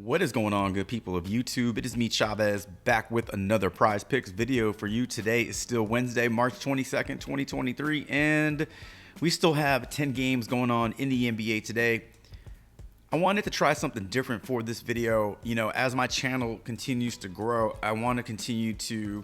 What is going on, good people of YouTube? It is me, Chavez, back with another Prize Picks video for you. Today is still Wednesday, March 22nd, 2023, and we still have 10 games going on in the NBA today. I wanted to try something different for this video. You know, as my channel continues to grow, I want to continue to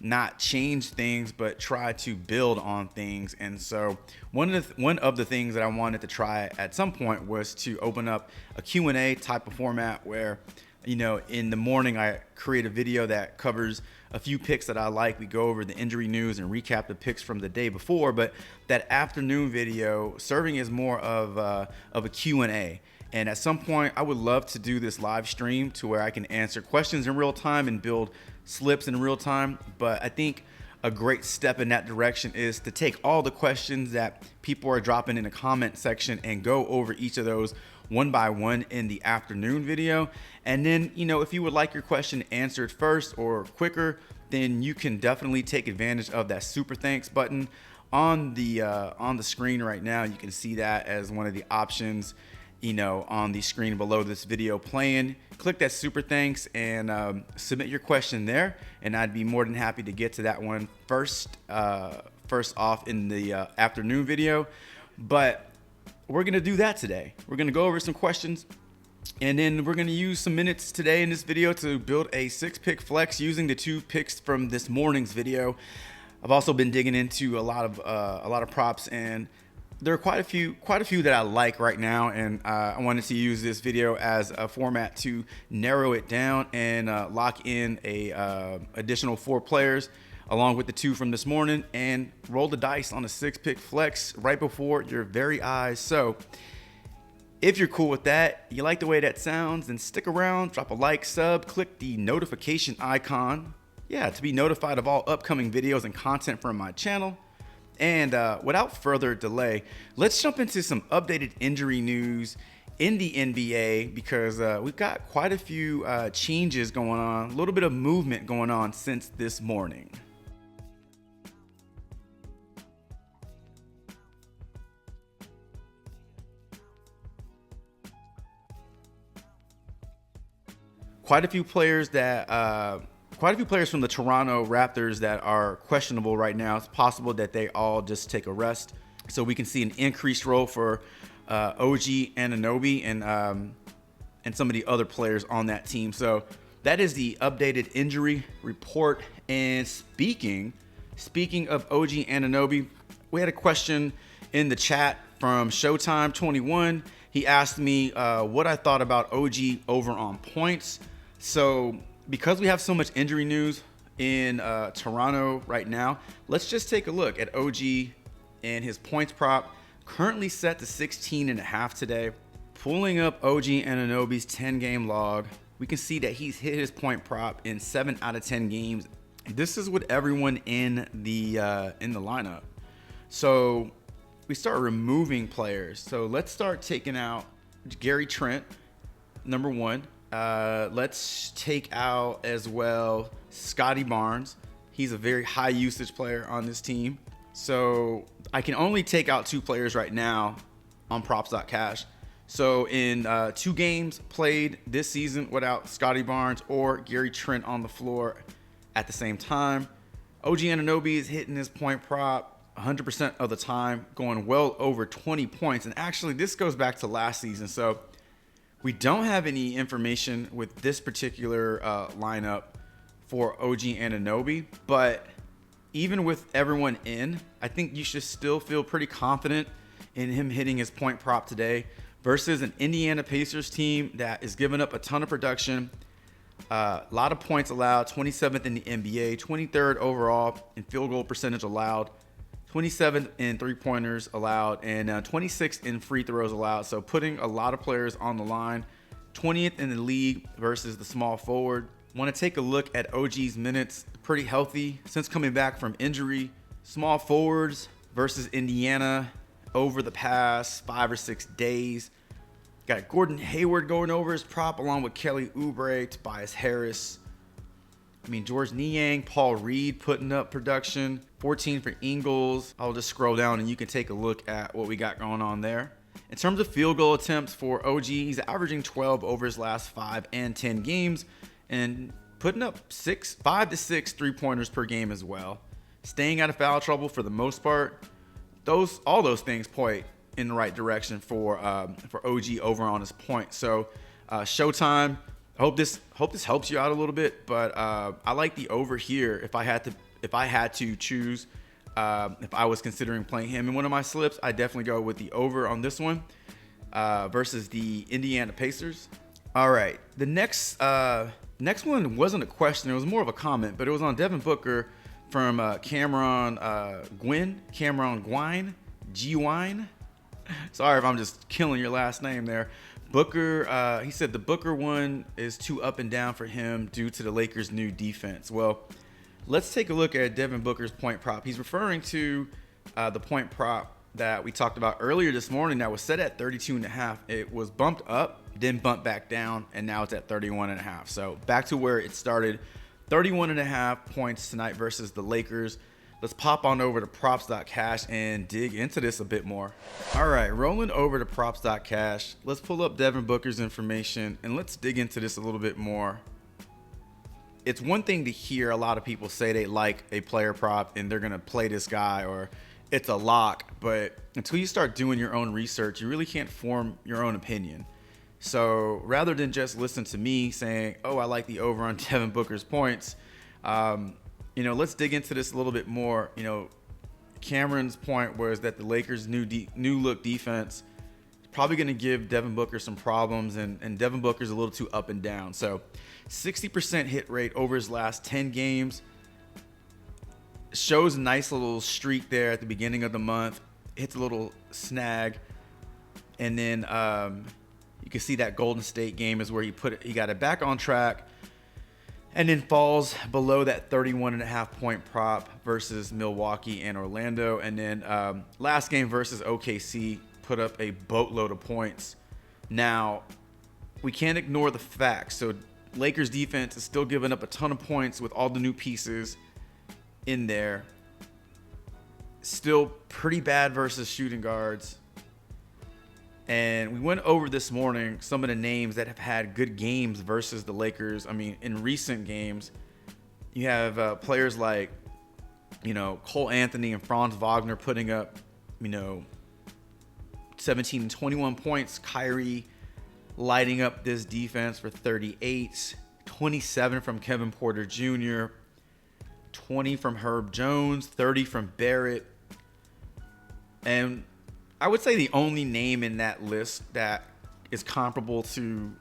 not change things, but try to build on things. And so one of the things that I wanted to try at some point was to open up a Q&A type of format where, you know, in the morning I create a video that covers a few picks that I like. We go over the injury news and recap the picks from the day before, but that afternoon video serving as more of a Q&A. And at some point, I would love to do this live stream to where I can answer questions in real time and build slips in real time. But I think a great step in that direction is to take all the questions that people are dropping in the comment section and go over each of those one by one in the afternoon video. And then, you know, if you would like your question answered first or quicker, then you can definitely take advantage of that super thanks button on the screen right now. You can see that as one of the options, you know, on the screen below this video playing. Click that super thanks and submit your question there, and I'd be more than happy to get to that one first off in the afternoon video. But we're gonna do that today. We're gonna go over some questions, and then we're gonna use some minutes today in this video to build a 6-pick flex using the 2 picks from this morning's video. I've also been digging into a lot of props, and there are quite a few that I like right now, and I wanted to use this video as a format to narrow it down and lock in a additional 4 players along with the 2 from this morning and roll the dice on a 6-pick flex right before your very eyes. So if you're cool with that, you like the way that sounds, then stick around, drop a like, sub, click the notification icon, to be notified of all upcoming videos and content from my channel. And without further delay, let's jump into some updated injury news in the NBA, because we've got quite a few changes going on, a little bit of movement going on since this morning. Quite a few players from the Toronto Raptors that are questionable right now. It's possible that they all just take a rest. So we can see an increased role for OG Anunoby and some of the other players on that team. So that is the updated injury report. And speaking of OG Anunoby, we had a question in the chat from Showtime21. He asked me what I thought about OG over on points. So because we have so much injury news in Toronto right now, let's just take a look at OG and his points prop, currently set to 16.5 today. Pulling up OG Anunoby's 10-game log, we can see that he's hit his point prop in 7 out of 10 games. This is with everyone in the lineup. So we start removing players. So let's start taking out Gary Trent, number 1. Let's take out as well Scotty Barnes. He's a very high usage player on this team. So I can only take out 2 players right now on props.cash. So in 2 games played this season without Scotty Barnes or Gary Trent on the floor at the same time, OG Anunoby is hitting his point prop 100% of the time, going well over 20 points. And actually this goes back to last season. So we don't have any information with this particular lineup for OG Anunoby, but even with everyone in, I think you should still feel pretty confident in him hitting his point prop today versus an Indiana Pacers team that is giving up a ton of production, a lot of points allowed, 27th in the NBA, 23rd overall in field goal percentage allowed, 27th in 3-pointers allowed, and 26th in free throws allowed. So putting a lot of players on the line. 20th in the league versus the small forward. Want to take a look at OG's minutes. Pretty healthy since coming back from injury. Small forwards versus Indiana over the past 5 or 6 days. Got Gordon Hayward going over his prop along with Kelly Oubre, Tobias Harris. I mean, George Niang, Paul Reed putting up production. 14 for Ingles. I'll just scroll down and you can take a look at what we got going on there. In terms of field goal attempts for OG, he's averaging 12 over his last 5 and 10 games and putting up 5 to 6 3-pointers per game as well. Staying out of foul trouble for the most part. All those things point in the right direction for OG over on his point. So Showtime, I hope this helps you out a little bit, but I like the over here if I had to choose. If I was considering playing him in one of my slips, I definitely go with the over on this one versus the Indiana Pacers. All right, the next one wasn't a question; it was more of a comment, but it was on Devin Booker from Cameron Gwine. Sorry if I'm just killing your last name there. Booker, he said the Booker one is too up and down for him due to the Lakers' new defense. Well, let's take a look at Devin Booker's point prop. He's referring to the point prop that we talked about earlier this morning that was set at 32.5. It was bumped up, then bumped back down, and now it's at 31.5. So back to where it started, 31.5 points tonight versus the Lakers. Let's pop on over to props.cash and dig into this a bit more. All right, rolling over to props.cash. Let's pull up Devin Booker's information and let's dig into this a little bit more. It's one thing to hear a lot of people say they like a player prop and they're going to play this guy or it's a lock, but until you start doing your own research, you really can't form your own opinion. So rather than just listen to me saying, oh, I like the over on Devin Booker's points, let's dig into this a little bit more. Cameron's point was that the Lakers' new look defense is probably going to give Devin Booker some problems, and Devin Booker's a little too up and down. So 60% hit rate over his last 10 games. Shows a nice little streak there at the beginning of the month. Hits a little snag. And then you can see that Golden State game is where he got it back on track. And then falls below that 31.5 point prop versus Milwaukee and Orlando. And then last game versus OKC put up a boatload of points. Now, we can't ignore the facts. So Lakers defense is still giving up a ton of points with all the new pieces in there. Still pretty bad versus shooting guards. And we went over this morning some of the names that have had good games versus the Lakers. I mean, in recent games, you have players like, Cole Anthony and Franz Wagner putting up, 17 and 21 points. Kyrie lighting up this defense for 38, 27 from Kevin Porter Jr., 20 from Herb Jones, 30 from Barrett. And I would say the only name in that list that is comparable to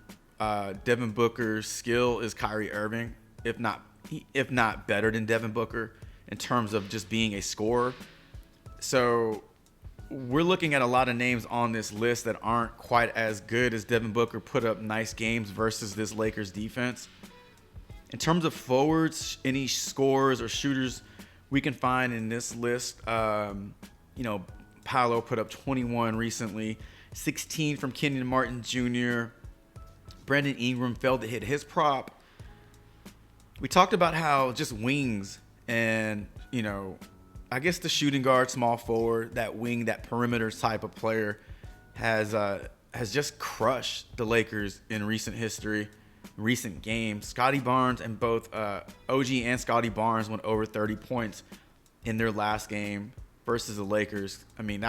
Devin Booker's skill is Kyrie Irving, if not better than Devin Booker in terms of just being a scorer. So we're looking at a lot of names on this list that aren't quite as good as Devin Booker put up nice games versus this Lakers defense. In terms of forwards, any scorers or shooters we can find in this list, Paolo put up 21 recently, 16 from Kenyon Martin Jr. Brandon Ingram failed to hit his prop. We talked about how just wings and, I guess the shooting guard, small forward, that wing, that perimeter type of player has just crushed the Lakers in recent history, recent games. Scotty Barnes and both OG and Scotty Barnes went over 30 points in their last game versus the Lakers. I mean,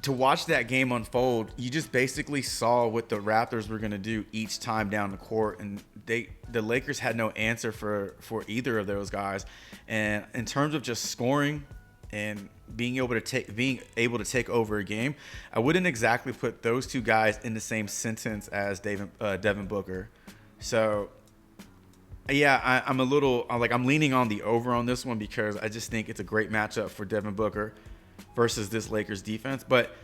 to watch that game unfold, you just basically saw what the Raptors were going to do each time down the court, and the Lakers had no answer for either of those guys. And in terms of just scoring and being able to take over a game, I wouldn't exactly put those two guys in the same sentence as Devin Booker. So yeah, I'm leaning on the over on this one because I just think it's a great matchup for Devin Booker versus this Lakers defense. But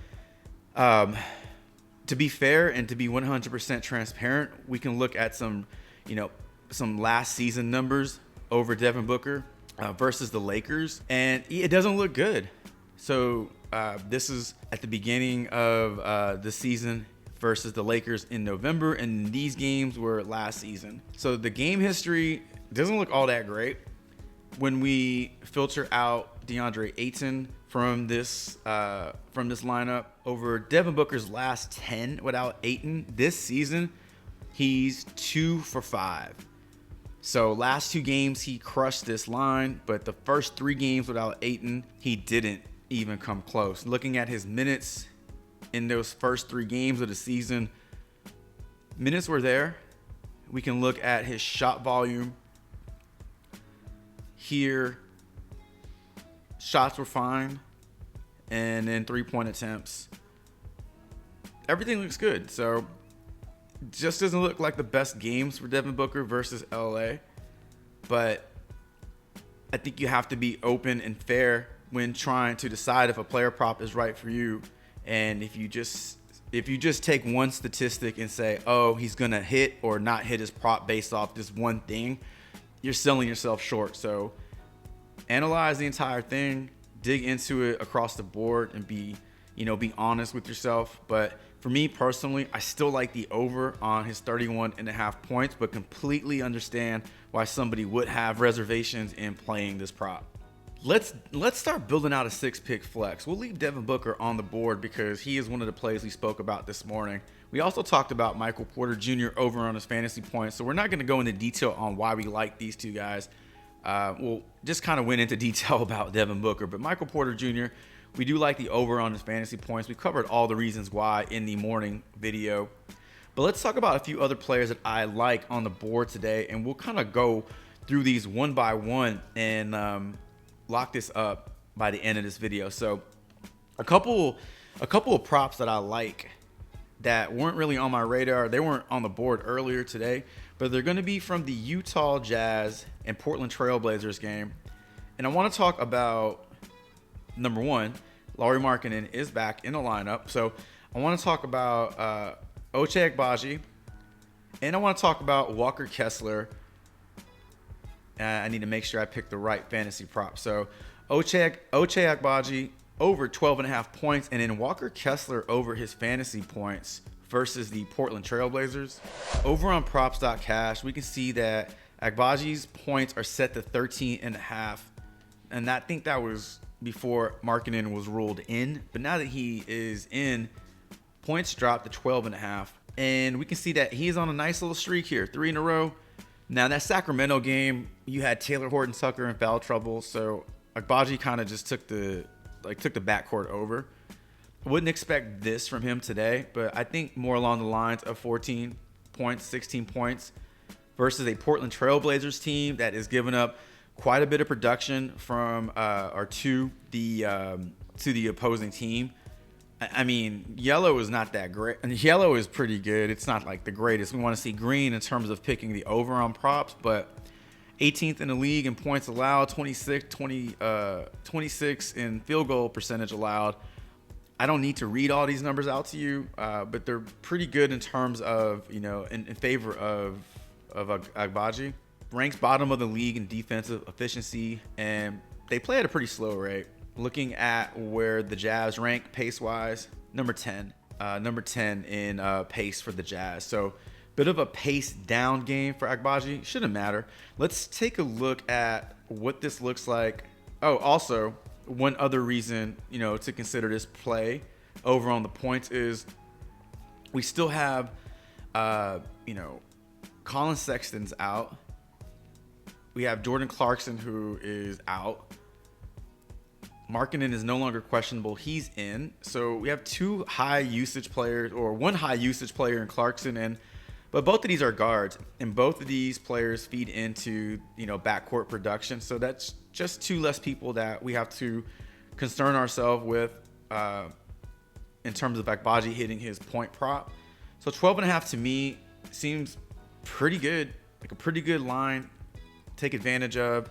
to be fair and to be 100% transparent, we can look at some last season numbers over Devin Booker versus the Lakers, and it doesn't look good. So this is at the beginning of the season versus the Lakers in November, and these games were last season. So the game history doesn't look all that great. When we filter out DeAndre Ayton from this lineup. Over Devin Booker's last 10 without Ayton this season, he's 2 for 5. So last 2 games he crushed this line, but the first 3 games without Ayton, he didn't even come close. Looking at his minutes in those first 3 games of the season, minutes were there. We can look at his shot volume here. Shots were fine. And then 3-point attempts. Everything looks good. So just doesn't look like the best games for Devin Booker versus LA. But I think you have to be open and fair when trying to decide if a player prop is right for you. And if you just take one statistic and say, oh, he's going to hit or not hit his prop based off this one thing, you're selling yourself short. So analyze the entire thing, dig into it across the board, and be honest with yourself. But for me personally, I still like the over on his 31.5 points, but completely understand why somebody would have reservations in playing this prop. Let's start building out a 6-pick flex. We'll leave Devin Booker on the board because he is one of the plays we spoke about this morning. We also talked about Michael Porter Jr. over on his fantasy points, so we're not going to go into detail on why we like these two guys. We'll just kind of went into detail about Devin Booker, but Michael Porter Jr., we do like the over on his fantasy points. We covered all the reasons why in the morning video. But let's talk about a few other players that I like on the board today, and we'll kind of go through these one by one and lock this up by the end of this video. So a couple of props that I like that weren't really on my radar. They weren't on the board earlier today, but they're going to be from the Utah Jazz and Portland Trailblazers game. And I want to talk about, number one, Lauri Markkanen is back in the lineup. So I want to talk about Ochai Agbaji, and I want to talk about Walker Kessler. I need to make sure I pick the right fantasy prop. So Ochai Agbaji over 12.5 points, and then Walker Kessler over his fantasy points versus the Portland Trailblazers. Over on props.cash, we can see that Agbaji's points are set to 13.5, and I think that was before Markkanen was ruled in. But now that he is in, points dropped to 12.5, and we can see that he is on a nice little streak here, 3 in a row. Now, that Sacramento game, you had Taylor Horton-Tucker in foul trouble, so Agbaji kind of just took the backcourt over. Wouldn't expect this from him today, but I think more along the lines of 14 points, 16 points versus a Portland Trailblazers team that is giving up quite a bit of production from to the opposing team. I mean, yellow is not that great. And yellow is pretty good. It's not like the greatest. We want to see green in terms of picking the over on props, but 18th in the league in points allowed, 26 in field goal percentage allowed. I don't need to read all these numbers out to you, but they're pretty good in terms of, in favor of Agbaji. Ranks bottom of the league in defensive efficiency, and they play at a pretty slow rate. Looking at where the Jazz rank pace-wise, number 10 in pace for the Jazz. So bit of a pace down game for Agbaji. Shouldn't matter. Let's take a look at what this looks like. Oh, also, one other reason, to consider this play over on the points is we still have, Colin Sexton's out. We have Jordan Clarkson, who is out. Markkanen is no longer questionable. He's in. So we have 2 high usage players, or 1 high usage player in Clarkson, but both of these are guards, and both of these players feed into, backcourt production. So that's just 2 less people that we have to concern ourselves with in terms of Agbaji hitting his point prop. So 12.5 to me seems pretty good, like a pretty good line. Take advantage of.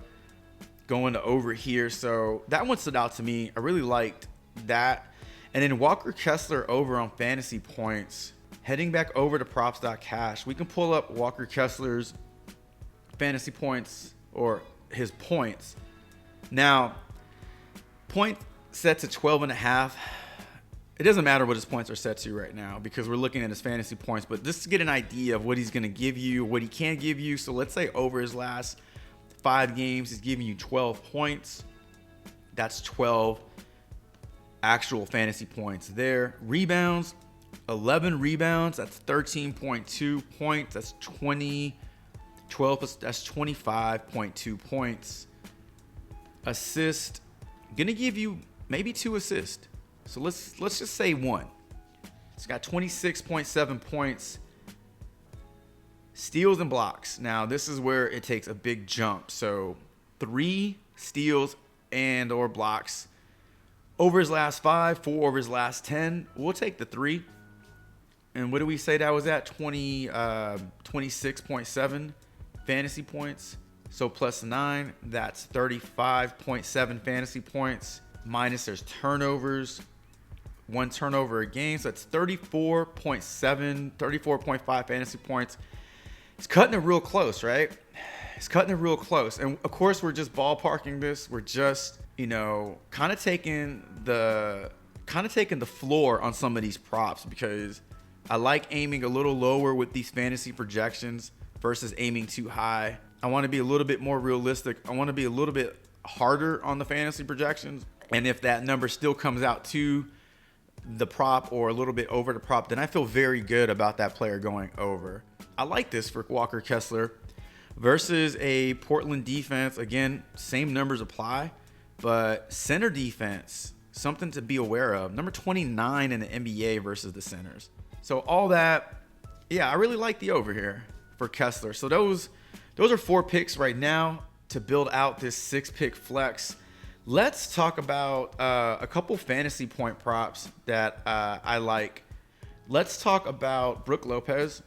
Going to over here. So that one stood out to me. I really liked that. And then Walker Kessler over on fantasy points. Heading back over to props.cash, we can pull up Walker Kessler's fantasy points, or his points. Now, point set to 12.5. It doesn't matter what his points are set to right now because we're looking at his fantasy points, but just to get an idea of what he's going to give you, what he can give you. So let's say over his last 5 games, he's giving you 12 points. That's 12 actual fantasy points there. Rebounds, 11 rebounds. That's 13.2 points. That's 12. That's 25.2 points. Assist, gonna give you maybe 2 assists. So let's just say 1. It's got 26.7 points. Steals and blocks. Now this is where it takes a big jump. So 3 steals and or blocks over his last 5, 4 over his last 10. We'll take the 3. And what do we say that was at? 26.7 fantasy points. So plus 9, that's 35.7 fantasy points. Minus there's turnovers, 1 turnover a game. So that's 34.7, 34.5 fantasy points. It's cutting it real close, right? It's cutting it real close. And of course, we're just ballparking this. We're just, kind of taking the floor on some of these props, because I like aiming a little lower with these fantasy projections versus aiming too high. I want to be a little bit more realistic. I want to be a little bit harder on the fantasy projections. And if that number still comes out to the prop or a little bit over the prop, then I feel very good about that player going over. I like this for Walker Kessler versus a Portland defense. Again, same numbers apply, but center defense, something to be aware of. Number 29 in the NBA versus the centers. So all that, yeah, I really like the over here for Kessler. So those are 4 picks right now to build out this 6-pick flex. Let's talk about a couple fantasy point props that I like. Let's talk about Brook Lopez.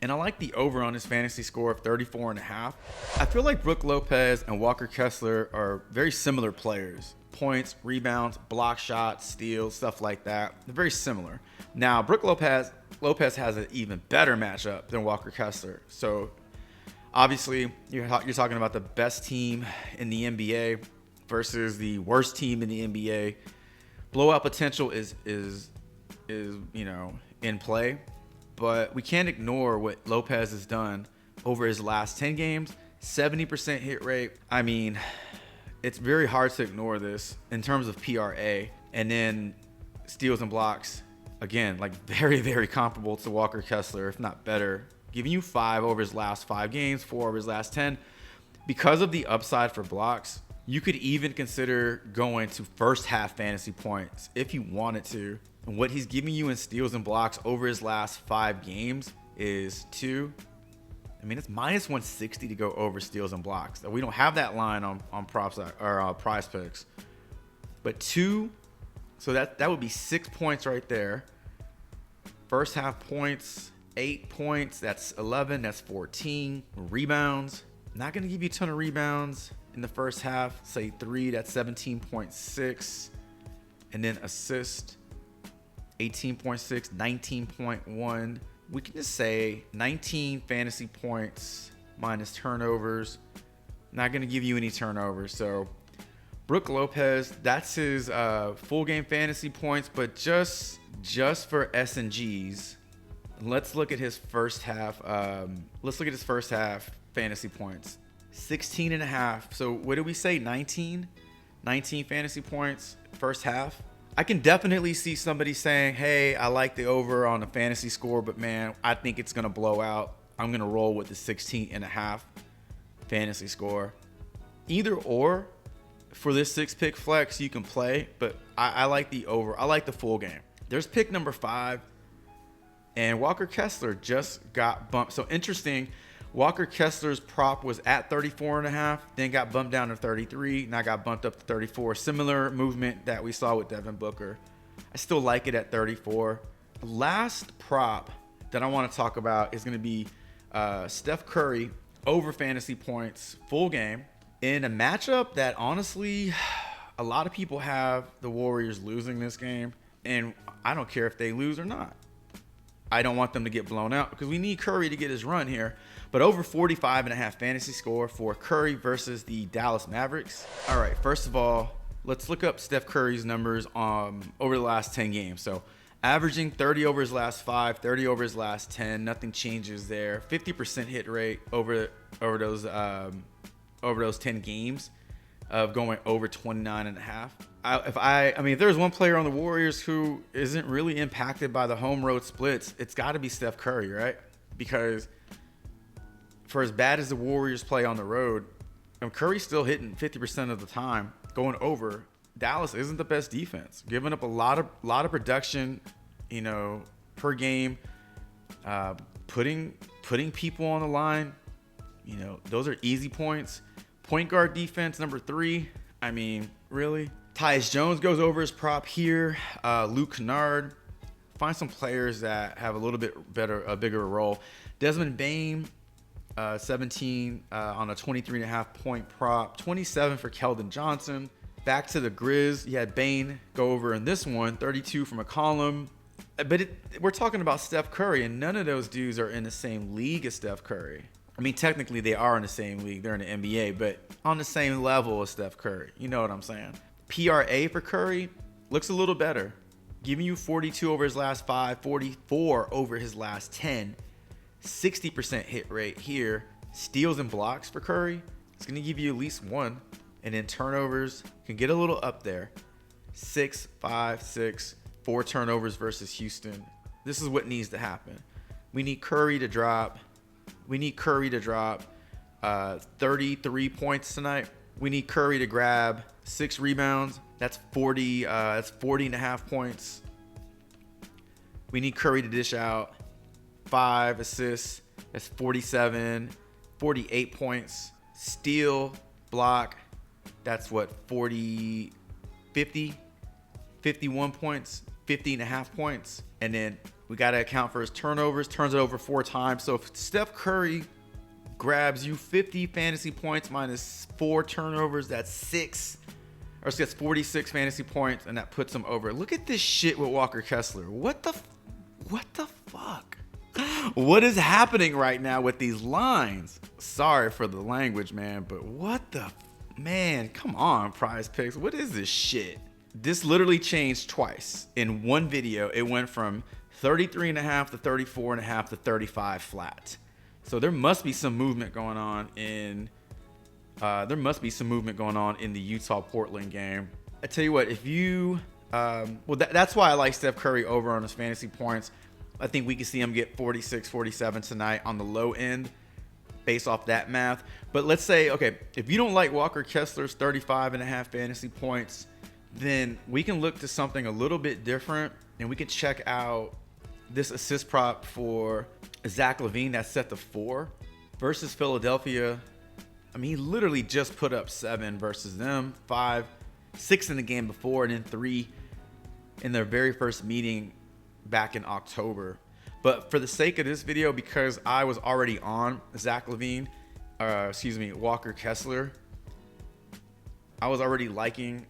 And I like the over on his fantasy score of 34.5. I feel like Brook Lopez and Walker Kessler are very similar players. Points, rebounds, block shots, steals, stuff like that. They're very similar. Now, Brook Lopez has an even better matchup than Walker Kessler. So obviously, you're talking about the best team in the NBA versus the worst team in the NBA. Blowout potential is in play, but we can't ignore what Lopez has done over his last 10 games. 70% hit rate. I mean, it's very hard to ignore this in terms of PRA. And then steals and blocks, again, like very, very comparable to Walker Kessler, if not better. Giving you 5 over his last 5 games, 4 over his last 10. Because of the upside for blocks, you could even consider going to first half fantasy points if you wanted to. And what he's giving you in steals and blocks over his last 5 games is 2. I mean, it's minus 160 to go over steals and blocks. We don't have that line on props or Prizepicks. But 2, so that would be 6 points right there. First half points, 8 points, that's 11, that's 14. Rebounds, not going to give you a ton of rebounds in the first half. Say 3, that's 17.6. And then assist, 18.6, 19.1. We can just say 19 fantasy points minus turnovers. Not going to give you any turnovers. So Brook Lopez, that's his full game fantasy points, but just for S and Gs, let's look at his first half. Let's look at his first half fantasy points. 16.5. So what did we say? 19 fantasy points first half. I can definitely see somebody saying, hey, I like the over on the fantasy score, but man, I think it's going to blow out. I'm going to roll with the 16.5 fantasy score. Either or, for this 6-pick flex, you can play, but I like the over. I like the full game. There's pick number 5, and Walker Kessler just got bumped. So interesting, Walker Kessler's prop was at 34.5, then got bumped down to 33, now got bumped up to 34. Similar movement that we saw with Devin Booker. I still like it at 34. Last prop that I want to talk about is going to be Steph Curry over fantasy points, full game, in a matchup that honestly, a lot of people have the Warriors losing this game, and I don't care if they lose or not. I don't want them to get blown out because we need Curry to get his run here. But over 45.5 fantasy score for Curry versus the Dallas Mavericks. All right, first of all, let's look up Steph Curry's numbers over the last 10 games. So averaging 30 over his last 5, 30 over his last 10. Nothing changes there. 50% hit rate over those 10 games. of going over 29.5. If there's one player on the Warriors who isn't really impacted by the home road splits, it's got to be Steph Curry, right? Because for as bad as the Warriors play on the road, Curry's still hitting 50% of the time going over. Dallas isn't the best defense, giving up a lot of production, per game, putting people on the line. Those are easy points. Point guard defense, number 3. I mean, really? Tyus Jones goes over his prop here. Luke Kennard. Find some players that have a little bit a bigger role. Desmond Bane, 17 on a 23.5 point prop. 27 for Keldon Johnson. Back to the Grizz. You had Bane go over in this one. 32 from McCollum. But we're talking about Steph Curry, and none of those dudes are in the same league as Steph Curry. I mean, technically they are in the same league. They're in the NBA, but on the same level as Steph Curry. You know what I'm saying? PRA for Curry looks a little better. Giving you 42 over his last 5, 44 over his last 10, 60% hit rate here. Steals and blocks for Curry. It's going to give you at least 1. And then turnovers can get a little up there. 6, 5, 6, 4 turnovers versus Houston. This is what needs to happen. We need Curry to drop. 33 points tonight. We need Curry to grab 6 rebounds. That's 40. That's 40.5 points. We need Curry to dish out 5 assists. That's 47, 48 points. Steal, block. That's what, 50, 51 points, 50.5 points. And then we got to account for his turnovers. Turns it over 4 times. So if Steph Curry grabs you 50 fantasy points minus 4 turnovers, that's 46 fantasy points, and that puts him over. Look at this shit with Walker Kessler. What the fuck? What is happening right now with these lines? Sorry for the language, man, but man, come on, Prizepicks. What is this shit? This literally changed twice. In one video, it went from 33.5 to 34.5 to 35 flat. So there must be some movement going on in the Utah-Portland game. I tell you what, if you that's why I like Steph Curry over on his fantasy points. I think we can see him get 46, 47 tonight on the low end based off that math. But let's say, okay, if you don't like Walker Kessler's 35.5 fantasy points, then we can look to something a little bit different, and we can check out this assist prop for Zach LaVine that's set to 4 versus Philadelphia. I mean, he literally just put up 7 versus them, 5, 6 in the game before, and then 3 in their very first meeting back in October. But for the sake of this video, because I was already on Zach LaVine, Walker Kessler, I was already liking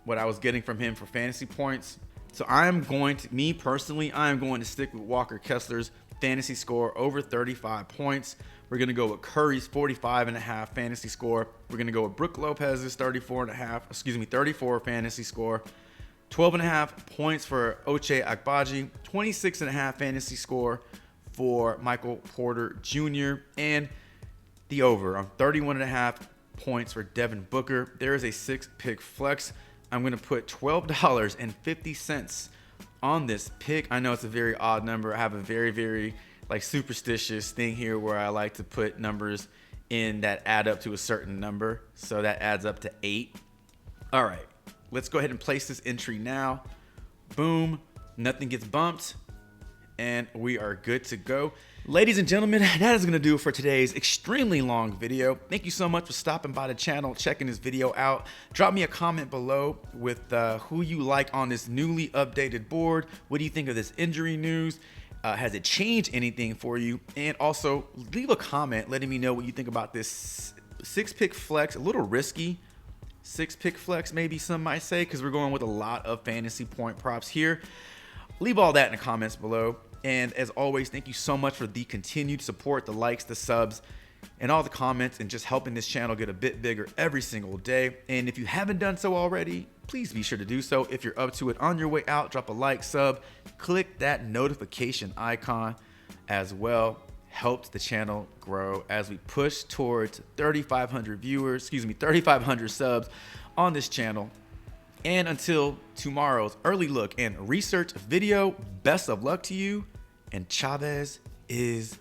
what I was getting from him for fantasy points. So I am going to stick with Walker Kessler's fantasy score over 35 points. We're going to go with Curry's 45.5 fantasy score. We're going to go with Brook Lopez's 34 fantasy score. 12.5 points for Ochai Agbaji. 26.5 fantasy score for Michael Porter Jr. And the over on 31.5 points for Devin Booker. There is a 6-pick flex. I'm going to put $12.50 on this pick. I know it's a very odd number. I have a very, very superstitious thing here where I like to put numbers in that add up to a certain number. So that adds up to 8. All right, let's go ahead and place this entry now. Boom, nothing gets bumped, and we are good to go. Ladies and gentlemen, that is going to do it for today's extremely long video. Thank you so much for stopping by the channel, checking this video out. Drop me a comment below with who you like on this newly updated board. What do you think of this injury news? Has it changed anything for you? And also leave a comment letting me know what you think about this 6-pick flex. A little risky 6-pick flex, maybe some might say, because we're going with a lot of fantasy point props here. Leave all that in the comments below. And as always, thank you so much for the continued support, the likes, the subs, and all the comments, and just helping this channel get a bit bigger every single day. And if you haven't done so already, please be sure to do so. If you're up to it, on your way out, drop a like, sub, click that notification icon as well. helps the channel grow as we push towards 3,500 subs on this channel. And until tomorrow's early look and research video, best of luck to you. And Chavez is